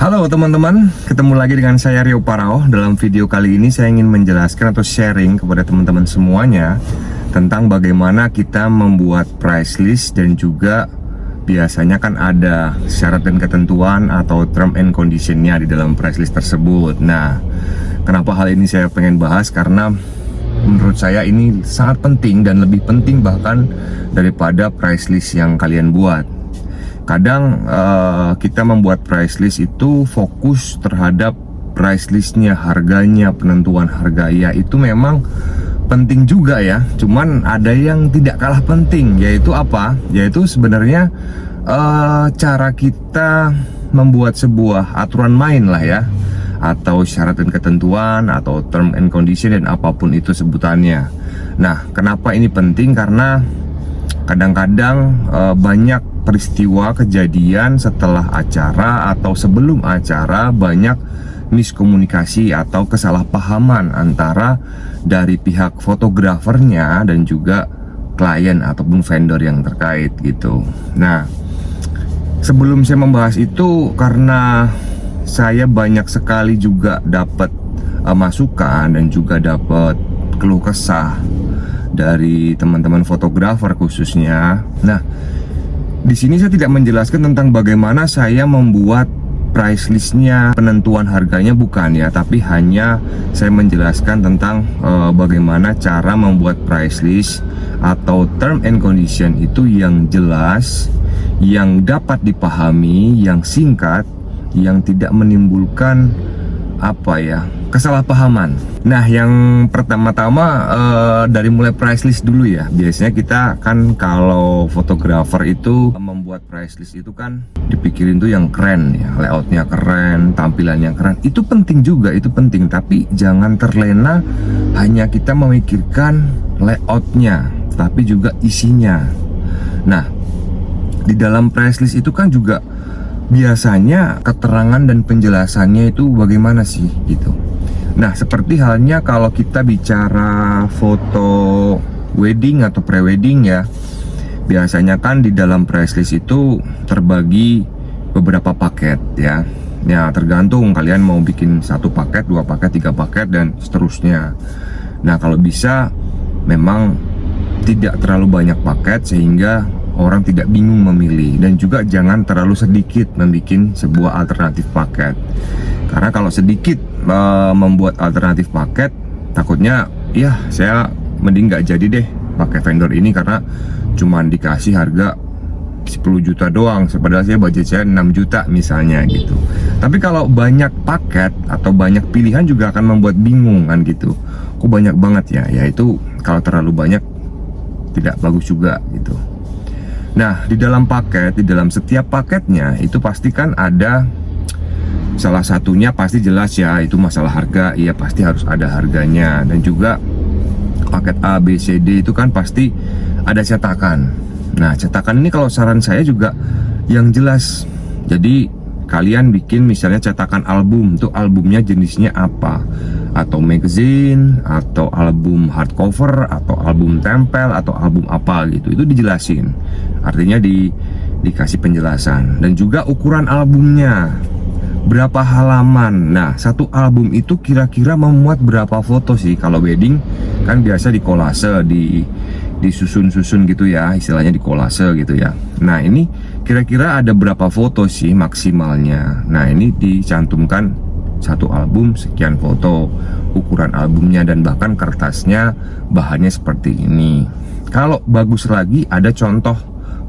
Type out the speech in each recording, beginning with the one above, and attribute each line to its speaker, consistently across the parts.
Speaker 1: Halo teman-teman, ketemu lagi dengan saya Rio Parao. Dalam video kali ini saya ingin menjelaskan atau sharing kepada teman-teman semuanya tentang bagaimana kita membuat price list, dan juga biasanya kan ada syarat dan ketentuan atau term and conditionnya di dalam price list tersebut. Nah, kenapa hal ini saya pengen bahas? Karena menurut saya ini sangat penting, dan lebih penting bahkan daripada price list yang kalian buat. Kadang kita membuat price list itu fokus terhadap price listnya, harganya, penentuan harga. Ya, itu memang penting juga ya. Cuman ada yang tidak kalah penting, yaitu apa? Yaitu sebenarnya cara kita membuat sebuah aturan main lah ya, atau syarat dan ketentuan, atau term and condition, dan apapun itu sebutannya. Nah, kenapa ini penting? Karena kadang-kadang banyak peristiwa kejadian setelah acara atau sebelum acara, banyak miskomunikasi atau kesalahpahaman antara dari pihak fotografernya dan juga klien ataupun vendor yang terkait gitu. Nah, sebelum saya membahas itu, karena saya banyak sekali juga dapat masukan dan juga dapat keluh kesah dari teman-teman fotografer khususnya. Nah, di sini saya tidak menjelaskan tentang bagaimana saya membuat price listnya, penentuan harganya, bukan ya, tapi hanya saya menjelaskan tentang bagaimana cara membuat price list atau term and condition itu yang jelas, yang dapat dipahami, yang singkat, yang tidak menimbulkan kesalahpahaman. Nah, yang pertama-tama dari mulai price list dulu ya. Biasanya kita kan kalau fotografer itu membuat price list itu kan dipikirin tuh yang keren ya, layoutnya keren, tampilannya keren. Itu penting juga, itu penting. Tapi jangan terlena hanya kita memikirkan layoutnya, tapi juga isinya. Nah, di dalam price list itu kan juga biasanya keterangan dan penjelasannya itu bagaimana sih gitu. Nah, seperti halnya kalau kita bicara foto wedding atau pre-wedding ya, biasanya kan di dalam price list itu terbagi beberapa paket ya. Ya, tergantung kalian mau bikin satu paket, dua paket, tiga paket, dan seterusnya. Nah, kalau bisa memang tidak terlalu banyak paket sehingga orang tidak bingung memilih, dan juga jangan terlalu sedikit membuat sebuah alternatif paket. Karena kalau sedikit membuat alternatif paket, takutnya ya saya mending nggak jadi deh pakai vendor ini karena cuman dikasih harga 10 juta doang, padahal saya budget saya 6 juta misalnya gitu. Tapi kalau banyak paket atau banyak pilihan juga akan membuat bingung kan gitu. Kok banyak banget ya? Ya itu kalau terlalu banyak tidak bagus juga gitu. Nah, di dalam paket, di dalam setiap paketnya itu pasti kan ada salah satunya pasti jelas ya, itu masalah harga. Iya, pasti harus ada harganya. Dan juga paket A, B, C, D itu kan pasti ada cetakan. Nah, cetakan ini kalau saran saya juga yang jelas. Jadi kalian bikin misalnya cetakan album, tuh albumnya jenisnya apa, atau magazine, atau album hardcover, atau album tempel, atau album apa gitu. Itu dijelasin, artinya dikasih penjelasan. Dan juga ukuran albumnya, berapa halaman. Nah, satu album itu kira-kira memuat berapa foto sih? Kalau wedding kan biasa dikolase, disusun-susun gitu ya, istilahnya dikolase gitu ya. Nah, ini kira-kira ada berapa foto sih maksimalnya. Nah, ini dicantumkan satu album sekian foto, ukuran albumnya, dan bahkan kertasnya bahannya seperti ini. Kalau bagus lagi ada contoh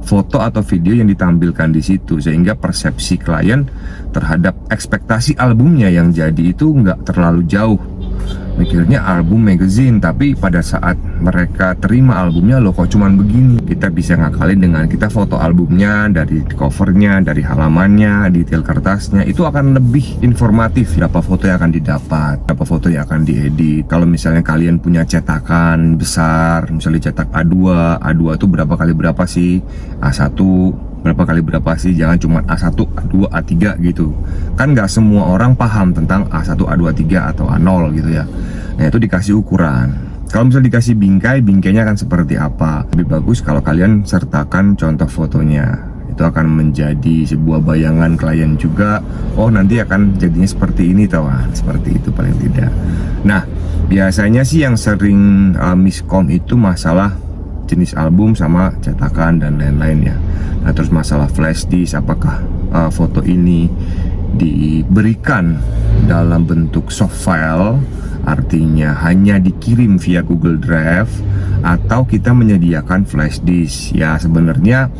Speaker 1: foto atau video yang ditampilkan di situ, sehingga persepsi klien terhadap ekspektasi albumnya yang jadi itu nggak terlalu jauh. Mikirnya album magazine, tapi pada saat mereka terima albumnya, loh kok cuman begini. Kita bisa ngakalin dengan kita foto albumnya, dari covernya, dari halamannya, detail kertasnya. Itu akan lebih informatif berapa foto yang akan didapat, berapa foto yang akan diedit. Kalau misalnya kalian punya cetakan besar, misalnya cetak A2, A2 itu berapa kali berapa sih, A1 berapa kali berapa sih, jangan cuma A1, A2, A3 gitu. Kan nggak semua orang paham tentang A1, A2, A3 atau A0 gitu ya. Nah, itu dikasih ukuran. Kalau misalnya dikasih bingkai, bingkainya akan seperti apa. Lebih bagus kalau kalian sertakan contoh fotonya. Itu itu akan menjadi sebuah bayangan klien juga. Oh, nanti akan jadinya seperti ini tau, seperti itu paling tidak. Nah, biasanya sih yang sering miskom itu masalah jenis album sama cetakan dan lain-lain ya. Nah, terus masalah flash disk, apakah foto ini diberikan dalam bentuk soft file, artinya hanya dikirim via Google Drive, atau kita menyediakan flash disk. Ya, sebenarnya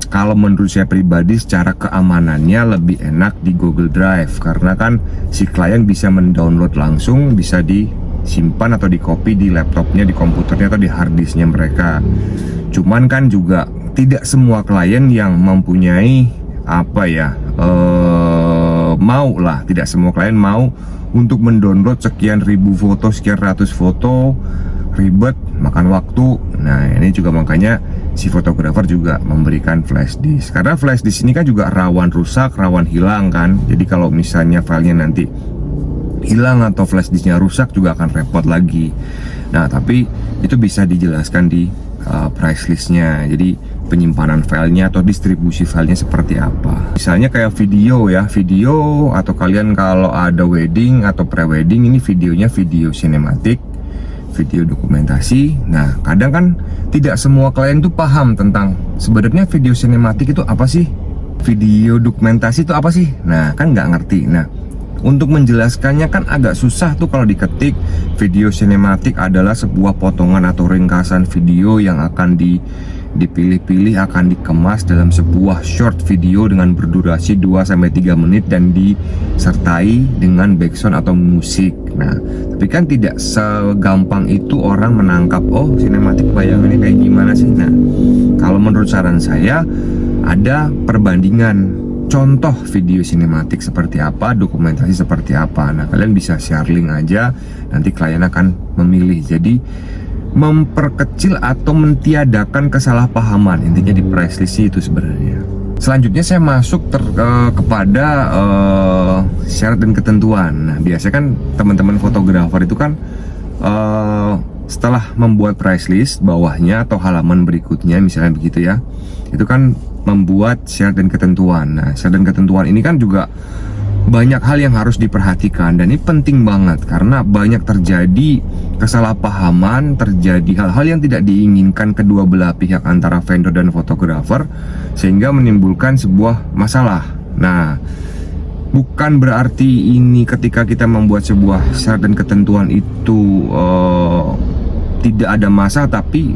Speaker 1: kalau menurut saya pribadi secara keamanannya lebih enak di Google Drive, karena kan si klien bisa mendownload langsung, bisa disimpan atau di copy di laptopnya, di komputernya atau di hard disknya mereka. Cuman kan juga tidak semua klien yang mempunyai tidak semua klien mau untuk mendownload sekian ribu foto, sekian ratus foto, ribet, makan waktu. Nah, ini juga makanya si fotografer juga memberikan flash disk, karena flash disk ini kan juga rawan rusak, rawan hilang kan. Jadi kalau misalnya filenya nanti hilang atau flash disknya rusak juga akan repot lagi. Nah, tapi itu bisa dijelaskan di price listnya. Jadi penyimpanan filenya atau distribusi filenya seperti apa. Misalnya kayak video ya, video atau kalian kalau ada wedding atau pre-wedding, ini videonya video sinematik, video dokumentasi. Nah, kadang kan tidak semua klien tuh paham tentang sebenarnya video sinematik itu apa sih, video dokumentasi itu apa sih. Nah, kan nggak ngerti. Nah, untuk menjelaskannya kan agak susah tuh kalau diketik. Video sinematik adalah sebuah potongan atau ringkasan video yang akan dipilih-pilih, akan dikemas dalam sebuah short video dengan berdurasi 2-3 menit dan disertai dengan background atau musik. Nah, tapi kan tidak segampang itu orang menangkap, oh sinematik bayangannya kayak gimana sih. Nah, kalau menurut saran saya ada perbandingan contoh video sinematik seperti apa, dokumentasi seperti apa. Nah, kalian bisa share link aja, nanti klien akan memilih. Jadi memperkecil atau mentiadakan kesalahpahaman, intinya di price list itu sebenarnya. Selanjutnya saya masuk kepada syarat dan ketentuan. Nah, biasanya kan teman-teman fotografer itu kan setelah membuat price list, bawahnya atau halaman berikutnya misalnya begitu ya, itu kan membuat syarat dan ketentuan. Nah, syarat dan ketentuan ini kan juga banyak hal yang harus diperhatikan, dan ini penting banget karena banyak terjadi kesalahpahaman, terjadi hal-hal yang tidak diinginkan kedua belah pihak antara vendor dan fotografer, sehingga menimbulkan sebuah masalah. Nah, bukan berarti ini ketika kita membuat sebuah syarat dan ketentuan itu tidak ada masalah, tapi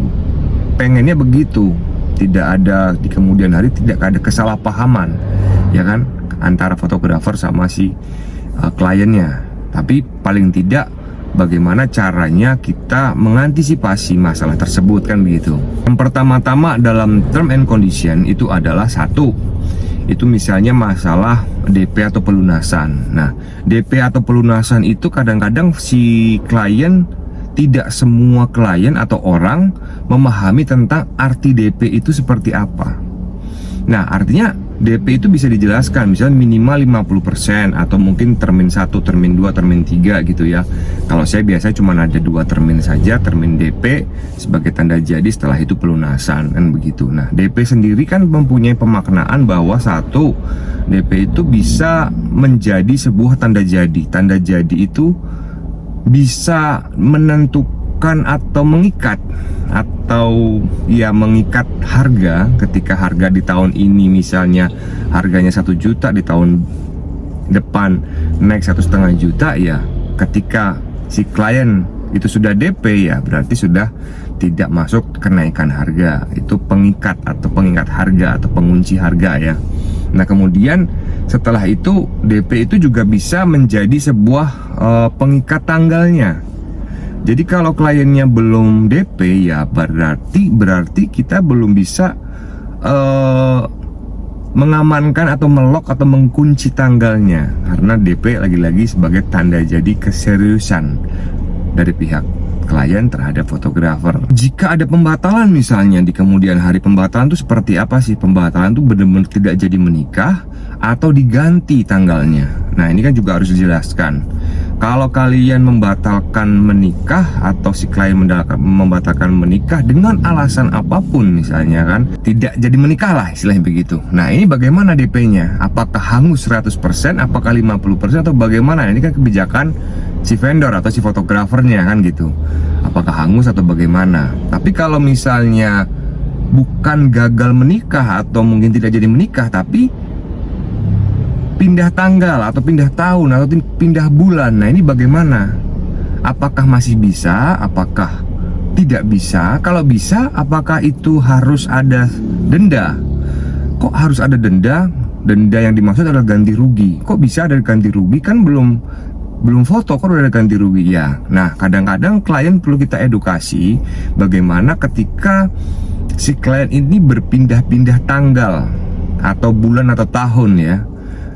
Speaker 1: pengennya begitu, tidak ada di kemudian hari, tidak ada kesalahpahaman, ya kan, antara fotografer sama si kliennya. Tapi paling tidak bagaimana caranya kita mengantisipasi masalah tersebut, kan begitu. Yang pertama-tama dalam term and condition itu adalah satu, itu misalnya masalah DP atau pelunasan. Nah, DP atau pelunasan itu kadang-kadang si klien, tidak semua klien atau orang memahami tentang arti DP itu seperti apa. Nah, artinya DP itu bisa dijelaskan, misalnya minimal 50% atau mungkin termin 1, termin 2, termin 3 gitu ya. Kalau saya biasanya cuma ada 2 termin saja, termin DP sebagai tanda jadi, setelah itu pelunasan, kan begitu. Nah, DP sendiri kan mempunyai pemaknaan bahwa satu, DP itu bisa menjadi sebuah tanda jadi. Tanda jadi itu bisa menentukan atau mengikat, atau ya mengikat harga. Ketika harga di tahun ini misalnya harganya 1 juta, di tahun depan naik 1,5 juta, ya ketika si klien itu sudah DP, ya berarti sudah tidak masuk kenaikan harga. Itu pengikat atau pengingat harga atau pengunci harga ya. Nah, kemudian setelah itu DP itu juga bisa menjadi sebuah pengikat tanggalnya. Jadi kalau kliennya belum DP, ya berarti kita belum bisa mengamankan atau melok atau mengunci tanggalnya, karena DP lagi-lagi sebagai tanda jadi keseriusan dari pihak klien terhadap fotografer. Jika ada pembatalan misalnya di kemudian hari, pembatalan itu seperti apa sih? Pembatalan itu benar-benar tidak jadi menikah atau diganti tanggalnya. Nah, ini kan juga harus dijelaskan. Kalau kalian membatalkan menikah atau si klien membatalkan menikah dengan alasan apapun, misalnya kan tidak jadi menikah lah istilahnya begitu. Nah ini bagaimana DP-nya? Apakah hangus 100%, apakah 50% atau bagaimana? Ini kan kebijakan si vendor atau si fotografernya kan gitu. Apakah hangus atau bagaimana? Tapi kalau misalnya bukan gagal menikah atau mungkin tidak jadi menikah, tapi pindah tanggal atau pindah tahun atau pindah bulan, nah ini bagaimana? Apakah masih bisa? Apakah tidak bisa? Kalau bisa, apakah itu harus ada denda? Kok harus ada denda? Denda yang dimaksud adalah ganti rugi. Kok bisa ada ganti rugi? Kan belum foto, kok udah ada ganti rugi ya? Nah, kadang-kadang klien perlu kita edukasi bagaimana ketika si klien ini berpindah-pindah tanggal atau bulan atau tahun ya.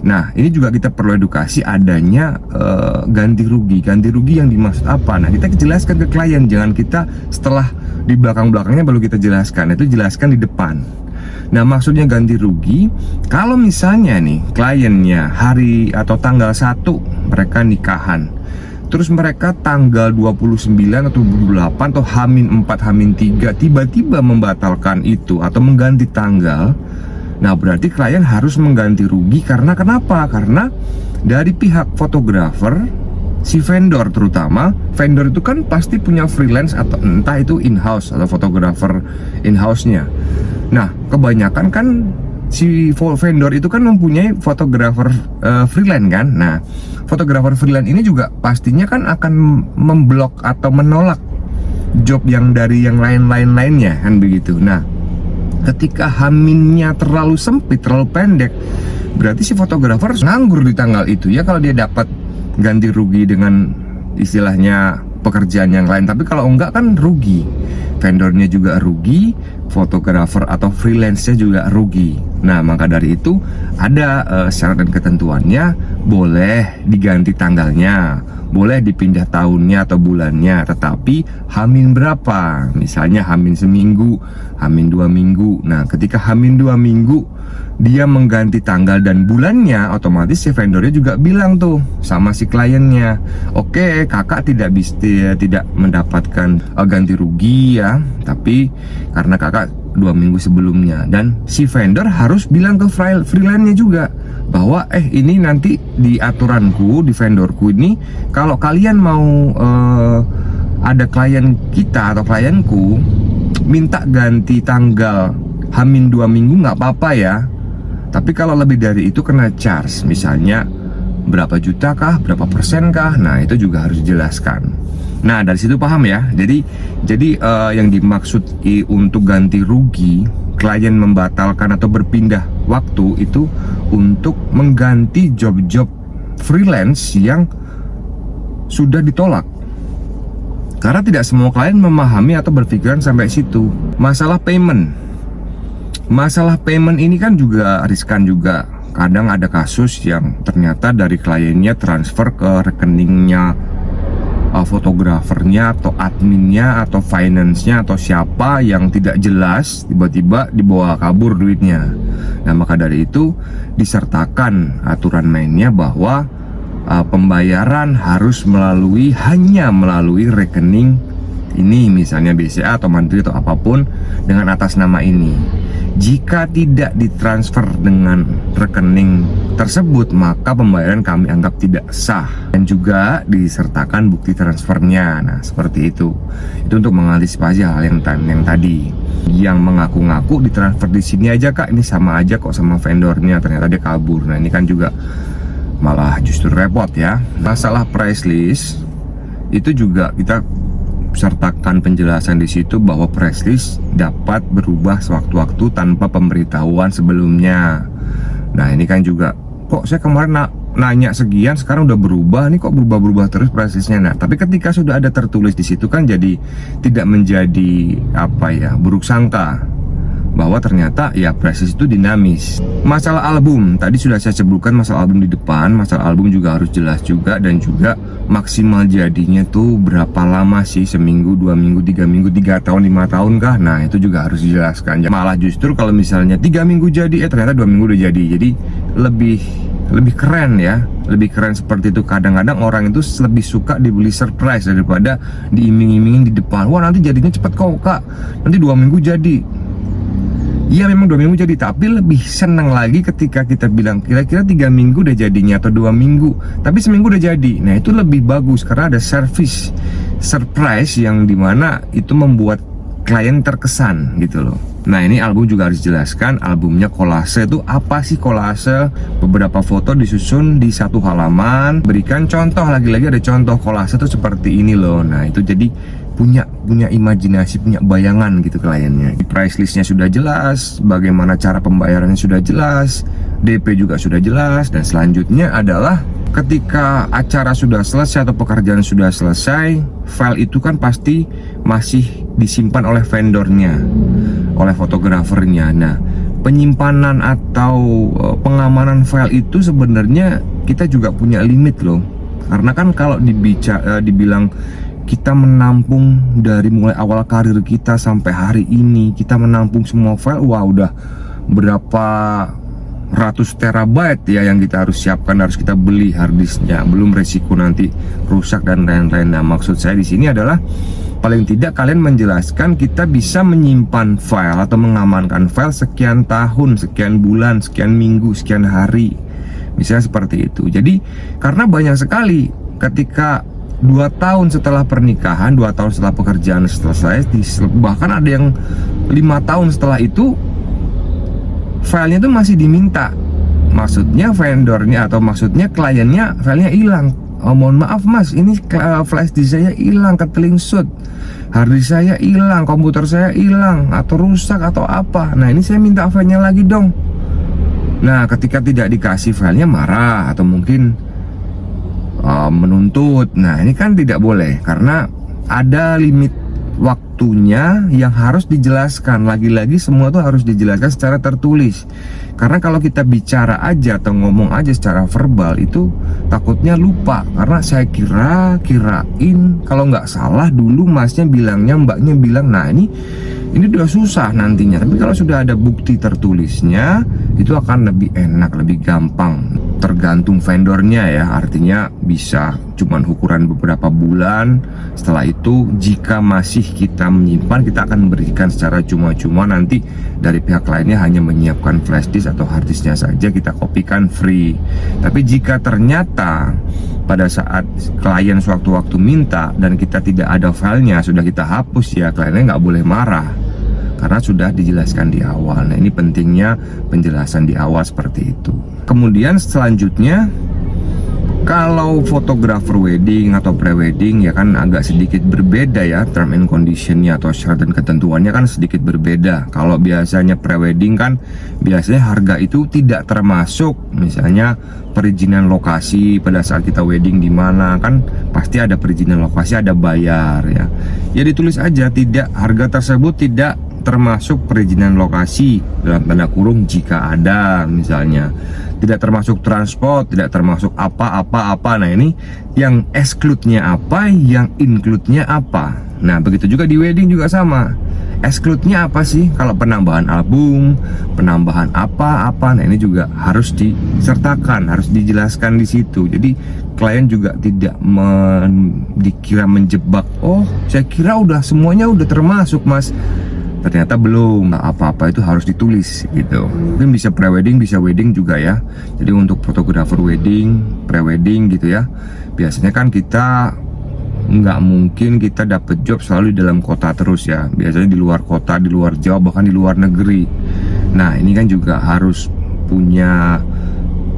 Speaker 1: Nah, ini juga kita perlu edukasi adanya ganti rugi. Ganti rugi yang dimaksud apa? Nah, kita jelaskan ke klien, jangan kita setelah di belakang-belakangnya baru kita jelaskan. Itu jelaskan di depan. Nah, maksudnya ganti rugi, kalau misalnya nih kliennya hari atau tanggal 1 mereka nikahan, terus mereka tanggal 29 atau 28 atau H-4, H-3 tiba-tiba membatalkan itu atau mengganti tanggal. Nah, berarti klien harus mengganti rugi karena kenapa? Karena dari pihak fotografer, si vendor terutama, vendor itu kan pasti punya freelance atau entah itu in-house atau fotografer in-house-nya. Nah, kebanyakan kan si vendor itu kan mempunyai fotografer freelance kan. Nah, fotografer freelance ini juga pastinya kan akan memblok atau menolak job yang dari yang lainnya kan begitu. Nah, ketika haminnya terlalu sempit, terlalu pendek, berarti si fotografer nganggur di tanggal itu ya kalau dia dapat ganti rugi dengan istilahnya pekerjaan yang lain. Tapi kalau enggak kan rugi, vendornya juga rugi, fotografer atau freelance-nya juga rugi. Nah, maka dari itu ada syarat dan ketentuannya, boleh diganti tanggalnya, boleh dipindah tahunnya atau bulannya, tetapi hamin berapa? Misalnya hamin seminggu, hamin 2 minggu. Nah, ketika hamin 2 minggu dia mengganti tanggal dan bulannya, otomatis si vendornya juga bilang tuh sama si kliennya, oke, kakak tidak mendapatkan ganti rugi ya, tapi karena kakak 2 minggu sebelumnya. Dan si vendor harus bilang ke freelance-nya juga bahwa ini nanti di aturanku, di vendorku ini, kalau kalian mau ada klien kita atau klienku minta ganti tanggal hamin 2 minggu nggak apa-apa ya, tapi kalau lebih dari itu kena charge, misalnya berapa juta kah, berapa persen kah. Nah, itu juga harus dijelaskan. Nah, dari situ paham ya. Jadi yang dimaksud untuk ganti rugi, klien membatalkan atau berpindah waktu itu untuk mengganti job-job freelance yang sudah ditolak. Karena tidak semua klien memahami atau berpikiran sampai situ. Masalah payment ini kan juga riskan juga. Kadang ada kasus yang ternyata dari kliennya transfer ke rekeningnya fotografernya atau adminnya atau finance-nya atau siapa yang tidak jelas, tiba-tiba dibawa kabur duitnya. Nah, maka dari itu disertakan aturan mainnya bahwa pembayaran harus hanya melalui rekening ini, misalnya BCA atau Mandiri atau apapun dengan atas nama ini. Jika tidak ditransfer dengan rekening tersebut, maka pembayaran kami anggap tidak sah, dan juga disertakan bukti transfernya. Nah, seperti itu. Itu untuk mengantisipasi hal yang tadi. Yang mengaku-ngaku ditransfer di sini aja kak, ini sama aja kok sama vendornya, ternyata dia kabur. Nah, ini kan juga malah justru repot ya. Masalah price list itu juga kita sertakan penjelasan di situ bahwa price list dapat berubah sewaktu-waktu tanpa pemberitahuan sebelumnya. Nah, ini kan juga kok saya kemarin nanya sekian, sekarang udah berubah nih, kok berubah-berubah terus price listnya. Nah, tapi ketika sudah ada tertulis di situ kan jadi tidak menjadi buruk sangka bahwa ternyata ya price list itu dinamis. Masalah album tadi sudah saya sebutkan, masalah album di depan, masalah album juga harus jelas juga, dan juga maksimal jadinya tuh berapa lama sih, seminggu, 2 minggu, 3 minggu, 3 tahun, 5 tahun kah? Nah, itu juga harus dijelaskan. Malah justru kalau misalnya 3 minggu jadi ternyata 2 minggu udah jadi lebih lebih keren ya, lebih keren seperti itu. Kadang-kadang orang itu lebih suka dibeli surprise daripada diiming-imingin di depan. Wah, nanti jadinya cepet kok kak, nanti 2 minggu jadi. Iya memang 2 minggu jadi, tapi lebih seneng lagi ketika kita bilang kira-kira 3 minggu udah jadinya atau 2 minggu, tapi seminggu udah jadi. Nah itu lebih bagus karena ada service surprise yang dimana itu membuat klien terkesan gitu loh. Nah ini album juga harus dijelaskan, albumnya kolase itu apa sih kolase? Beberapa foto disusun di satu halaman, berikan contoh, lagi-lagi ada contoh kolase itu seperti ini loh. Nah itu jadi punya imajinasi, punya bayangan gitu kliennya. Price listnya sudah jelas, bagaimana cara pembayarannya sudah jelas, DP juga sudah jelas, dan selanjutnya adalah ketika acara sudah selesai atau pekerjaan sudah selesai, file itu kan pasti masih disimpan oleh vendornya, oleh fotografernya. Nah, penyimpanan atau pengamanan file itu sebenarnya kita juga punya limit loh. Karena kan kalau dibilang kita menampung dari mulai awal karir kita sampai hari ini, kita menampung semua file, wah udah berapa ratus terabyte ya yang kita harus siapkan, harus kita beli harddisknya, belum resiko nanti rusak dan lain-lain. Nah maksud saya di sini adalah paling tidak kalian menjelaskan kita bisa menyimpan file atau mengamankan file sekian tahun, sekian bulan, sekian minggu, sekian hari, misalnya seperti itu. Jadi karena banyak sekali ketika 2 tahun setelah pernikahan, 2 tahun setelah pekerjaan selesai, bahkan ada yang 5 tahun setelah itu filenya itu masih diminta. Maksudnya vendornya atau maksudnya kliennya filenya hilang. Oh, mohon maaf mas, ini flash disk saya hilang, ketelingsut, harddisk saya hilang, komputer saya hilang, atau rusak atau apa. Nah ini saya minta filenya lagi dong. Nah ketika tidak dikasih filenya marah atau mungkin menuntut. Nah ini kan tidak boleh karena ada limit waktunya yang harus dijelaskan. Lagi-lagi semua tuh harus dijelaskan secara tertulis. Karena kalau kita bicara aja atau ngomong aja secara verbal itu takutnya lupa. Karena saya kirain kalau nggak salah dulu masnya bilangnya, mbaknya bilang, nah ini udah susah nantinya. Tapi kalau sudah ada bukti tertulisnya itu akan lebih enak, lebih gampang. Tergantung vendornya ya, artinya bisa cuman ukuran beberapa bulan. Setelah itu jika masih kita menyimpan, kita akan memberikan secara cuma-cuma. Nanti dari pihak lainnya hanya menyiapkan flash disk atau hard disknya saja, kita kopikan free. Tapi jika ternyata pada saat klien sewaktu-waktu minta dan kita tidak ada filenya, sudah kita hapus, ya kliennya nggak boleh marah karena sudah dijelaskan di awal. Nah ini pentingnya penjelasan di awal seperti itu. Kemudian selanjutnya, kalau fotografer wedding atau pre-wedding ya kan agak sedikit berbeda ya, term and conditionnya atau syarat dan ketentuannya kan sedikit berbeda. Kalau biasanya pre-wedding kan biasanya harga itu tidak termasuk misalnya perizinan lokasi pada saat kita wedding di mana, kan pasti ada perizinan lokasi, ada bayar ya. Ya ditulis aja tidak, harga tersebut tidak termasuk perizinan lokasi dalam tanda kurung jika ada, misalnya tidak termasuk transport, tidak termasuk apa. Nah ini yang exclude-nya apa, yang include-nya apa. Nah begitu juga di wedding juga sama. Exclude-nya apa sih? Kalau penambahan album, penambahan apa. Nah ini juga harus disertakan, harus dijelaskan di situ. Jadi klien juga tidak dikira menjebak. Oh saya kira udah semuanya udah termasuk mas, ternyata belum. Apa-apa itu harus ditulis gitu. Mungkin bisa pre-wedding, bisa wedding juga ya. Jadi untuk fotografer wedding, pre-wedding gitu ya, biasanya kan kita nggak mungkin kita dapat job selalu di dalam kota terus ya. Biasanya di luar kota, di luar Jawa, bahkan di luar negeri. Nah ini kan juga harus punya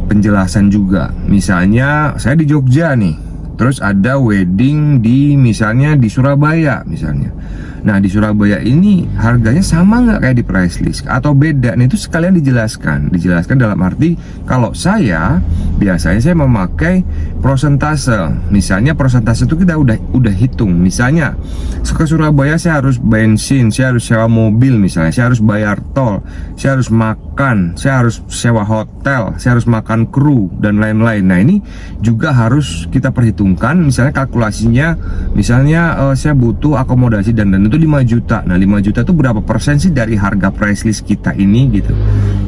Speaker 1: penjelasan juga. Misalnya saya di Jogja nih, terus ada wedding di misalnya di Surabaya misalnya. Nah di Surabaya ini harganya sama nggak kayak di price list atau beda? Nah itu sekalian dijelaskan dalam arti kalau saya biasanya saya memakai prosentase. Misalnya prosentase itu kita udah hitung. Misalnya ke Surabaya saya harus bensin, saya harus sewa mobil misalnya, saya harus bayar tol, saya harus makan, saya harus sewa hotel, saya harus makan kru dan lain-lain. Nah ini juga harus kita perhitungkan. Misalnya kalkulasinya, misalnya saya butuh akomodasi dan itu 5 juta. Nah 5 juta itu berapa persen sih dari harga price list kita ini gitu.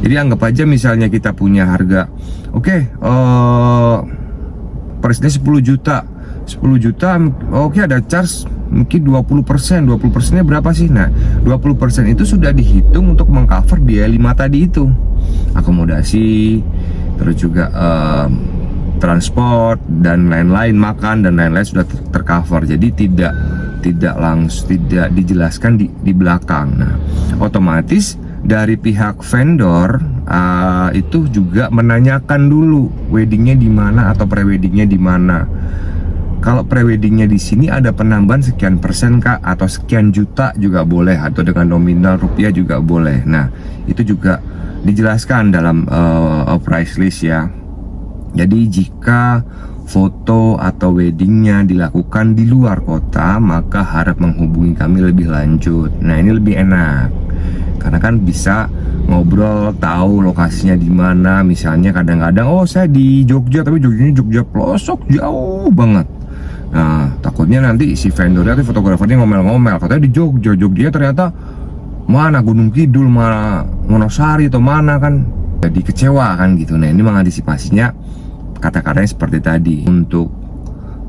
Speaker 1: Jadi anggap aja misalnya kita punya harga price list 10 juta 10 juta, ada charge mungkin 20%. 20%-nya berapa sih? Nah 20% itu sudah dihitung untuk mengcover biaya 5 tadi itu, akomodasi, terus juga transport dan lain-lain, makan dan lain-lain sudah tercover. Jadi tidak langsung, tidak dijelaskan di belakang. Nah otomatis dari pihak vendor itu juga menanyakan dulu weddingnya di mana atau preweddingnya di mana. Kalau preweddingnya di sini ada penambahan sekian persen kak, atau sekian juta juga boleh, atau dengan nominal rupiah juga boleh. Nah itu juga dijelaskan dalam price list ya. Jadi jika foto atau weddingnya dilakukan di luar kota, maka harap menghubungi kami lebih lanjut. Nah ini lebih enak karena kan bisa ngobrol, tahu lokasinya di mana. Misalnya kadang-kadang saya di Jogja, tapi Jogjanya Jogja pelosok jauh banget. Nah takutnya nanti si vendornya atau fotografernya ngomel-ngomel, katanya di Jogja, ternyata mana Gunung Kidul, mana Wonosari atau mana, kan jadi kecewa kan gitu. Nah ini mengantisipasinya kata-katanya seperti tadi untuk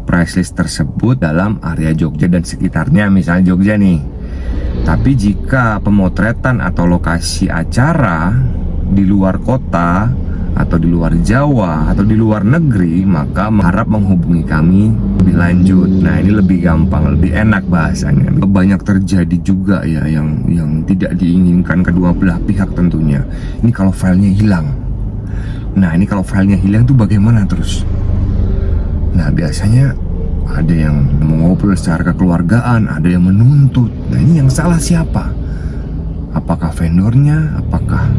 Speaker 1: price list tersebut dalam area Jogja dan sekitarnya, misalnya Jogja nih. Tapi jika pemotretan atau lokasi acara di luar kota atau di luar Jawa atau di luar negeri, maka harap menghubungi kami lebih lanjut. Nah ini lebih gampang, lebih enak bahasanya. Banyak terjadi juga ya yang tidak diinginkan kedua belah pihak tentunya. Ini kalau filenya hilang. Nah ini kalau filenya hilang tuh bagaimana terus? Nah biasanya ada yang mau ngobrol secara kekeluargaan, ada yang menuntut. Nah ini yang salah siapa? Apakah vendornya? Apakah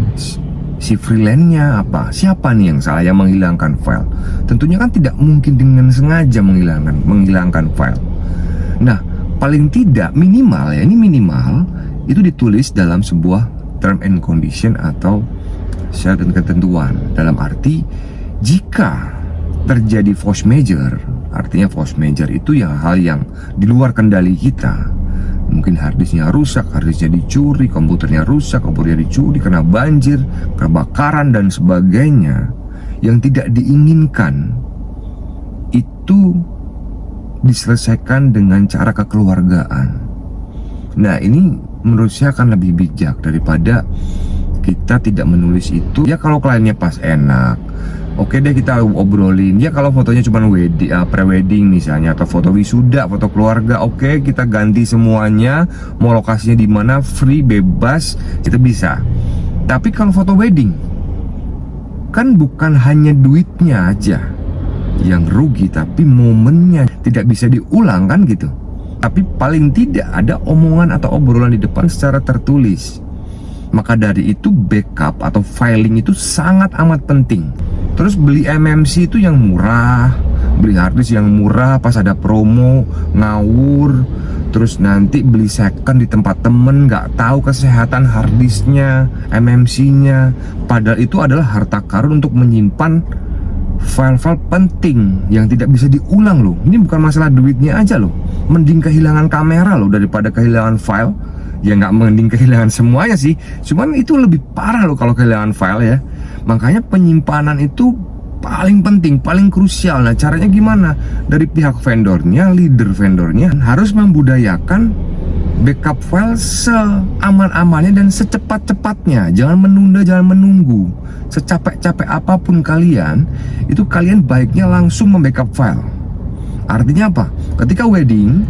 Speaker 1: si freelance-nya? Siapa nih yang salah yang menghilangkan file? Tentunya kan tidak mungkin dengan sengaja menghilangkan file. Nah paling tidak minimal ya, ini minimal itu ditulis dalam sebuah term and condition atau syarat dan ketentuan. Dalam arti jika terjadi force major, artinya force major itu hal yang di luar kendali kita. Mungkin harddisknya rusak, harddisknya dicuri, komputernya rusak, komputernya dicuri, kena banjir, kebakaran dan sebagainya yang tidak diinginkan, itu diselesaikan dengan cara kekeluargaan. Nah ini menurut saya akan lebih bijak daripada kita tidak menulis itu. Ya kalau kliennya pas enak, oke deh kita obrolin. Ya kalau fotonya cuma pre-wedding misalnya, atau foto wisuda, foto keluarga, oke kita ganti semuanya. Mau lokasinya di mana, free, bebas, kita bisa. Tapi kalau foto wedding, kan bukan hanya duitnya aja yang rugi, tapi momennya tidak bisa diulang kan gitu. Tapi paling tidak ada omongan atau obrolan di depan secara tertulis. Maka dari itu backup atau filing itu sangat amat penting. Terus beli MMC itu yang murah, beli harddisk yang murah pas ada promo, ngawur. Terus nanti beli second di tempat temen, nggak tahu kesehatan harddisknya, MMC-nya. Padahal itu adalah harta karun untuk menyimpan file-file penting yang tidak bisa diulang loh. Ini bukan masalah duitnya aja loh. Mending kehilangan kamera loh daripada kehilangan file. Ya nggak mending kehilangan semuanya sih, cuman itu lebih parah loh kalau kehilangan file ya. Makanya penyimpanan itu paling penting, paling krusial. Nah caranya gimana? Dari pihak vendornya, leader vendornya harus membudayakan backup file seaman-amannya dan secepat-cepatnya. Jangan menunda, jangan menunggu. Secapek-capek apapun kalian, itu kalian baiknya langsung membackup file. Artinya apa? Ketika wedding,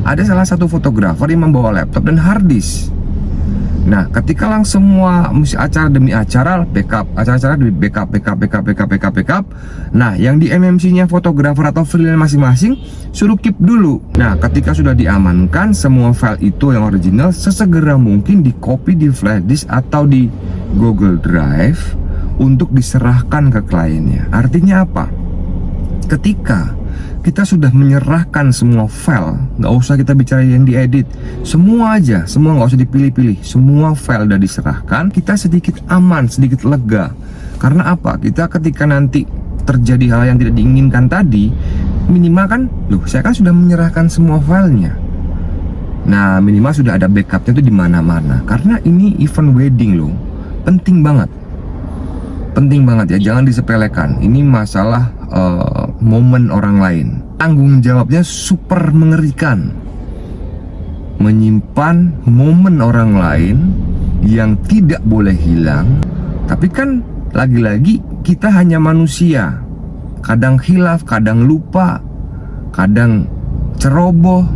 Speaker 1: ada salah satu fotografer yang membawa laptop dan harddisk. Nah, ketika langsung semua acara demi acara backup, acara-acara demi backup. Nah, yang di MMC-nya fotografer atau freelance masing-masing suruh keep dulu. Nah, ketika sudah diamankan semua file itu yang original, sesegera mungkin di copy di flash disk atau di Google Drive untuk diserahkan ke kliennya. Artinya apa? Ketika kita sudah menyerahkan semua file, nggak usah kita bicara yang diedit, semua aja, semua nggak usah dipilih-pilih, semua file udah diserahkan, kita sedikit aman, sedikit lega. Karena apa? Kita ketika nanti terjadi hal yang tidak diinginkan tadi, minimal kan, loh saya kan sudah menyerahkan semua filenya. Nah, minimal sudah ada backupnya tuh di mana-mana. Karena ini event wedding loh, penting banget. Penting banget ya, jangan disepelekan. Ini masalah momen orang lain. Tanggung jawabnya super mengerikan. Menyimpan momen orang lain yang tidak boleh hilang. Tapi kan lagi-lagi kita hanya manusia. Kadang hilaf, kadang lupa, kadang ceroboh.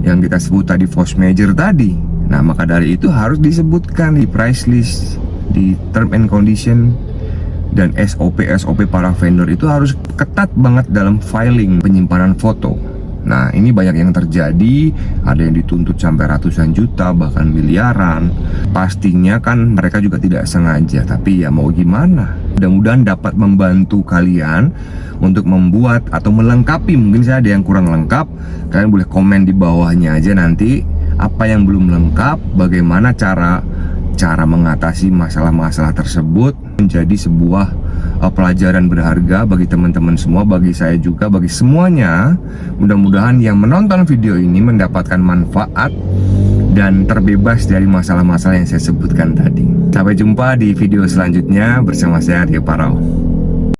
Speaker 1: Yang kita sebut tadi force major tadi. Nah, maka dari itu harus disebutkan di price list, di term and condition, dan SOP para vendor itu harus ketat banget dalam filing penyimpanan foto. Nah, ini banyak yang terjadi, ada yang dituntut sampai ratusan juta, bahkan miliaran. Pastinya kan mereka juga tidak sengaja, tapi ya mau gimana. Mudah-mudahan dapat membantu kalian untuk membuat atau melengkapi. Mungkin saya ada yang kurang lengkap, kalian boleh komen di bawahnya aja nanti apa yang belum lengkap, bagaimana cara mengatasi masalah-masalah tersebut. Menjadi sebuah pelajaran berharga bagi teman-teman semua, bagi saya juga, bagi semuanya. Mudah-mudahan yang menonton video ini mendapatkan manfaat dan terbebas dari masalah-masalah yang saya sebutkan tadi. Sampai jumpa di video selanjutnya bersama saya, Rio Parau.